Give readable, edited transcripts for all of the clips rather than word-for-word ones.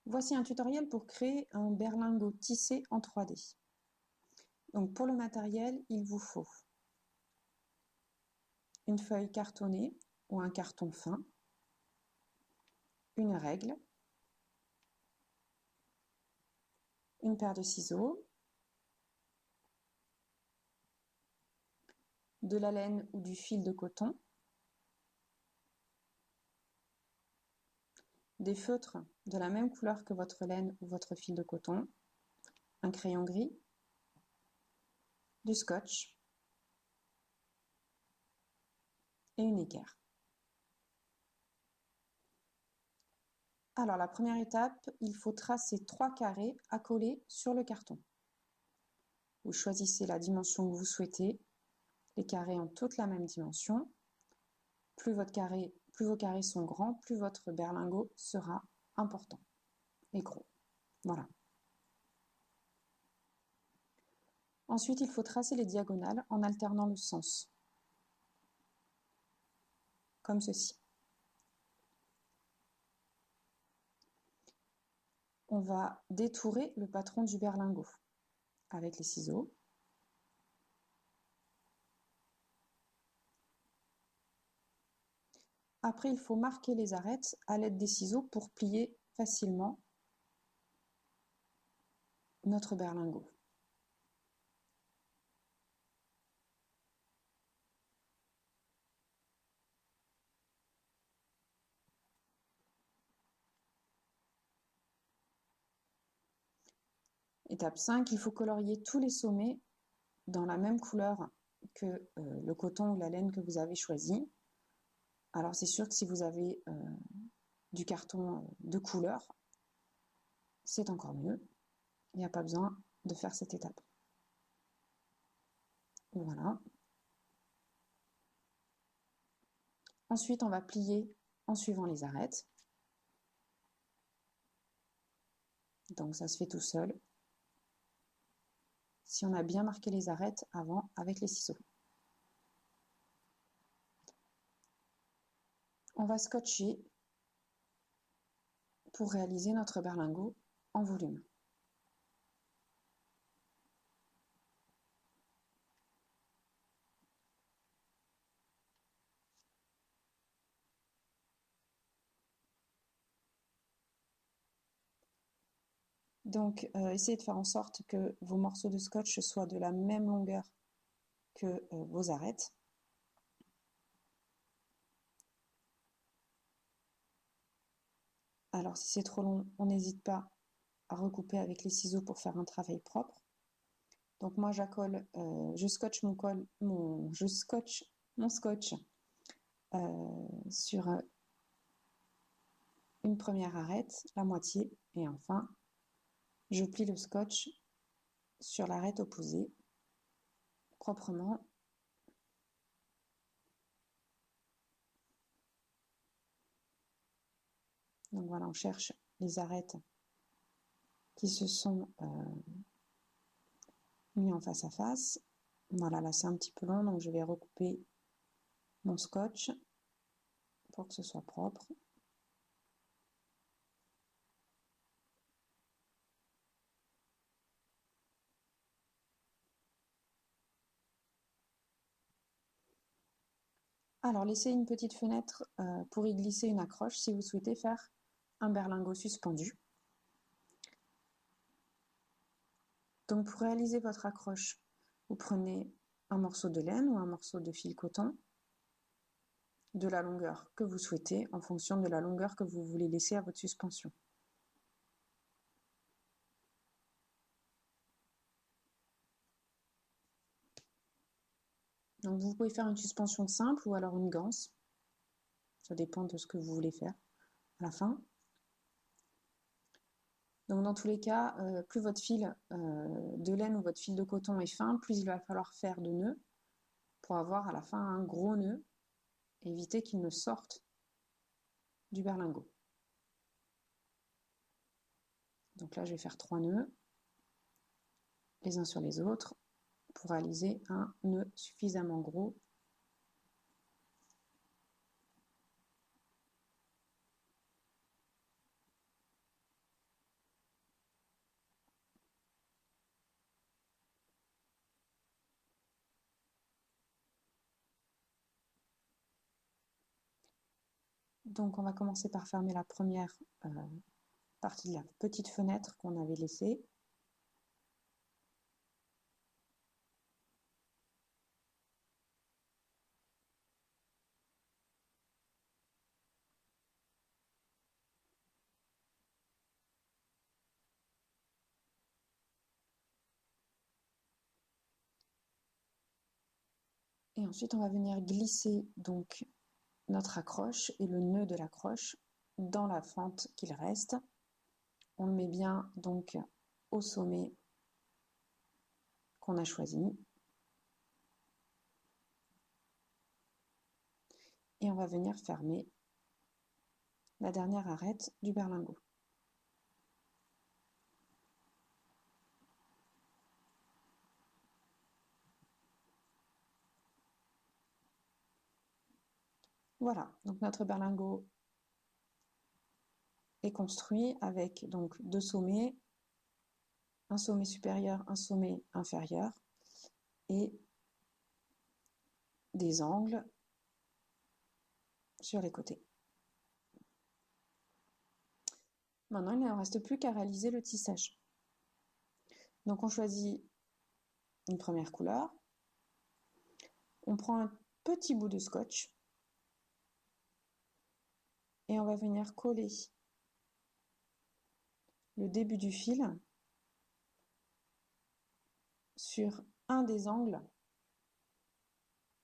Voici un tutoriel pour créer un berlingot tissé en 3D. Donc pour le matériel, il vous faut une feuille cartonnée ou un carton fin, une règle, une paire de ciseaux, de la laine ou du fil de coton, des feutres de la même couleur que votre laine ou votre fil de coton, un crayon gris, du scotch et une équerre. Alors la première étape, il faut tracer 3 carrés à coller sur le carton. Vous choisissez la dimension que vous souhaitez. Les carrés ont toutes la même dimension. Plus vos carrés sont grands, plus votre berlingot sera important et gros. Voilà. Ensuite, il faut tracer les diagonales en alternant le sens, comme ceci. On va détourer le patron du berlingot avec les ciseaux. Après, il faut marquer les arêtes à l'aide des ciseaux pour plier facilement notre berlingot. Étape 5, il faut colorier tous les sommets dans la même couleur que le coton ou la laine que vous avez choisi. Alors c'est sûr que si vous avez du carton de couleur, c'est encore mieux. Il n'y a pas besoin de faire cette étape. Voilà. Ensuite, on va plier en suivant les arêtes. Donc ça se fait tout seul. Si on a bien marqué les arêtes avant avec les ciseaux. On va scotcher pour réaliser notre berlingot en volume. Donc, essayez de faire en sorte que vos morceaux de scotch soient de la même longueur que vos arêtes. Alors, si c'est trop long, on n'hésite pas à recouper avec les ciseaux pour faire un travail propre. Donc moi, je scotche mon scotch sur une première arête, la moitié, et enfin, je plie le scotch sur l'arête opposée, proprement. Donc voilà, on cherche les arêtes qui se sont mis en face à face. Voilà, là c'est un petit peu long, donc je vais recouper mon scotch pour que ce soit propre. Alors, laissez une petite fenêtre pour y glisser une accroche si vous souhaitez faire un berlingot suspendu. Donc, pour réaliser votre accroche, vous prenez un morceau de laine ou un morceau de fil coton de la longueur que vous souhaitez en fonction de la longueur que vous voulez laisser à votre suspension. Donc, vous pouvez faire une suspension simple ou alors une ganse. Ça dépend de ce que vous voulez faire à la fin. Donc dans tous les cas, plus votre fil de laine ou votre fil de coton est fin, plus il va falloir faire de nœuds pour avoir à la fin un gros nœud, éviter qu'il ne sorte du berlingot. Donc là, je vais faire 3 nœuds, les uns sur les autres, pour réaliser un nœud suffisamment gros. Donc on va commencer par fermer la première partie de la petite fenêtre qu'on avait laissée. Et ensuite, on va venir glisser donc notre accroche et le nœud de l'accroche dans la fente qu'il reste. On le met bien donc au sommet qu'on a choisi. Et on va venir fermer la dernière arête du berlingot. Voilà, donc notre berlingot est construit avec donc deux sommets, un sommet supérieur, un sommet inférieur et des angles sur les côtés. Maintenant, il ne reste plus qu'à réaliser le tissage. Donc on choisit une première couleur, on prend un petit bout de scotch et on va venir coller le début du fil sur un des angles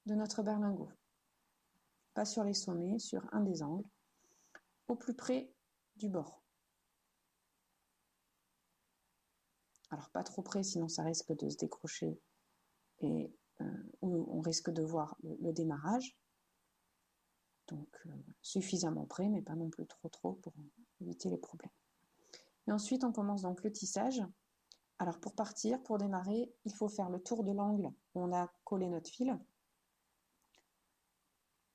de notre berlingot. Pas sur les sommets, sur un des angles, au plus près du bord. Alors pas trop près, sinon ça risque de se décrocher et on risque de voir le démarrage. Donc suffisamment près, mais pas non plus trop pour éviter les problèmes. Et ensuite, on commence donc le tissage. Alors pour partir, pour démarrer, il faut faire le tour de l'angle où on a collé notre fil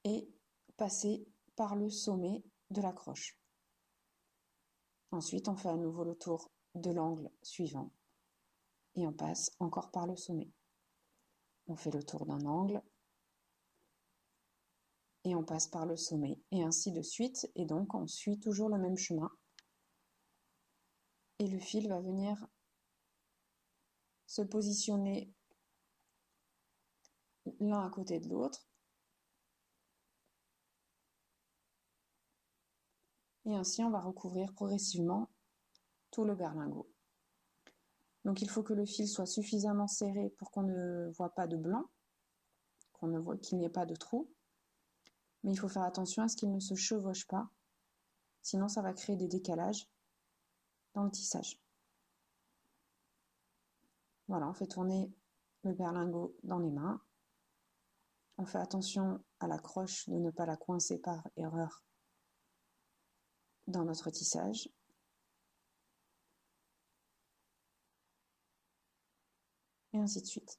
et passer par le sommet de l'accroche. Ensuite, on fait à nouveau le tour de l'angle suivant et on passe encore par le sommet. On fait le tour d'un angle et on passe par le sommet et ainsi de suite. Et donc, on suit toujours le même chemin et le fil va venir se positionner l'un à côté de l'autre. Et ainsi, on va recouvrir progressivement tout le berlingot. Donc il faut que le fil soit suffisamment serré pour qu'on ne voit pas de blanc, qu'il n'y ait pas de trou. Mais il faut faire attention à ce qu'il ne se chevauche pas, sinon ça va créer des décalages dans le tissage. Voilà, on fait tourner le berlingot dans les mains. On fait attention à la croche de ne pas la coincer par erreur dans notre tissage. Et ainsi de suite.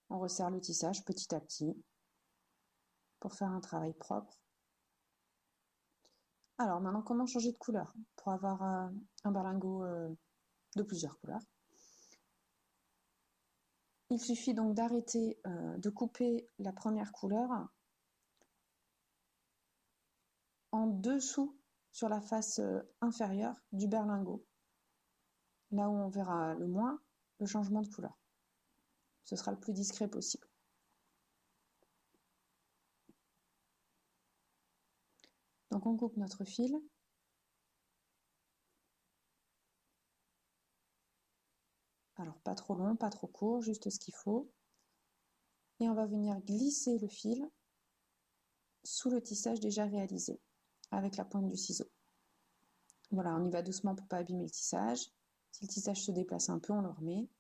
On resserre le tissage petit à petit pour faire un travail propre. Alors maintenant, comment changer de couleur pour avoir un berlingot de plusieurs couleurs? Il suffit donc d'arrêter de couper la première couleur en dessous sur la face inférieure du berlingot, là où on verra le moins le changement de couleur. Ce sera le plus discret possible. Donc on coupe notre fil. Alors pas trop long, pas trop court, juste ce qu'il faut. Et on va venir glisser le fil sous le tissage déjà réalisé avec la pointe du ciseau. Voilà, on y va doucement pour ne pas abîmer le tissage. Si le tissage se déplace un peu, on le remet.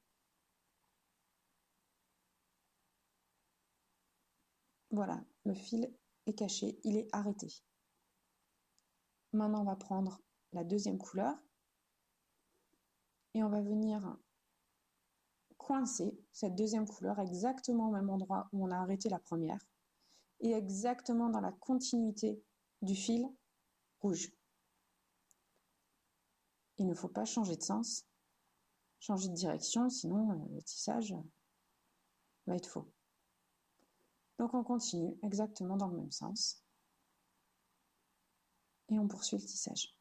Voilà, le fil est caché, il est arrêté. Maintenant, on va prendre la deuxième couleur et on va venir coincer cette deuxième couleur exactement au même endroit où on a arrêté la première et exactement dans la continuité du fil rouge. Il ne faut pas changer de sens, changer de direction, sinon le tissage va être faux. Donc on continue exactement dans le même sens et on poursuit le tissage.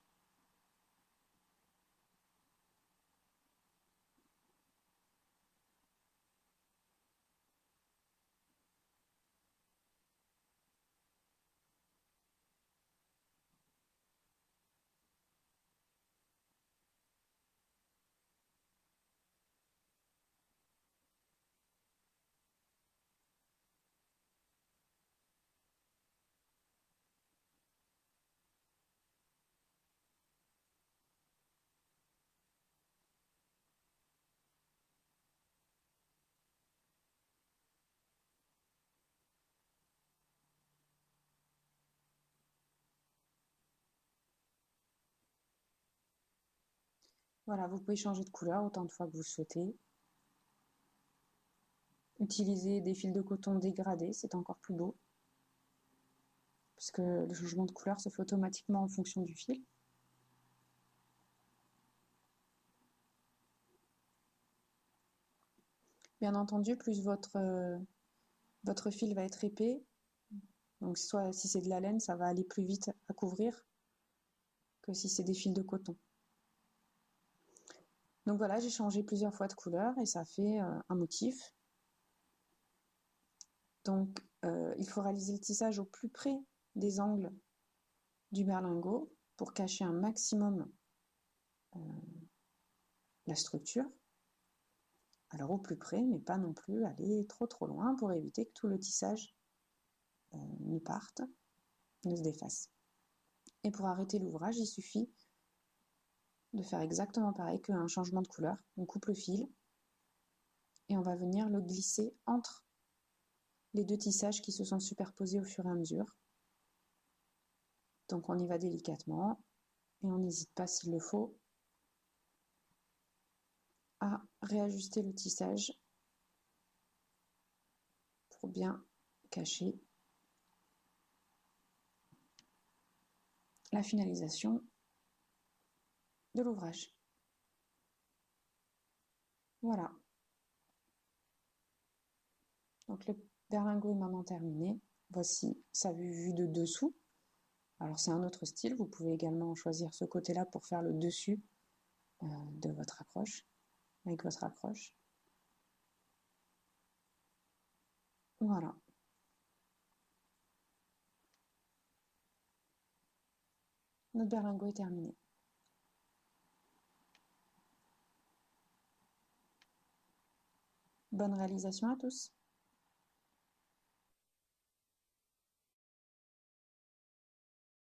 Voilà, vous pouvez changer de couleur autant de fois que vous le souhaitez. Utiliser des fils de coton dégradés, c'est encore plus beau, puisque le changement de couleur se fait automatiquement en fonction du fil. Bien entendu, plus votre fil va être épais, donc soit si c'est de la laine, ça va aller plus vite à couvrir que si c'est des fils de coton. Donc voilà, j'ai changé plusieurs fois de couleur et ça fait un motif. Donc il faut réaliser le tissage au plus près des angles du berlingot pour cacher un maximum la structure. Alors au plus près, mais pas non plus aller trop loin pour éviter que tout le tissage ne parte, ne se défasse. Et pour arrêter l'ouvrage, il suffit de faire exactement pareil qu'un changement de couleur. On coupe le fil et on va venir le glisser entre les deux tissages qui se sont superposés au fur et à mesure. Donc on y va délicatement et on n'hésite pas s'il le faut à réajuster le tissage pour bien cacher la finalisation de l'ouvrage. Voilà. Donc le berlingot est maintenant terminé. Voici sa vue de dessous. Alors c'est un autre style, vous pouvez également choisir ce côté-là pour faire le dessus de votre accroche, avec votre accroche. Voilà. Notre berlingot est terminé. Bonne réalisation à tous!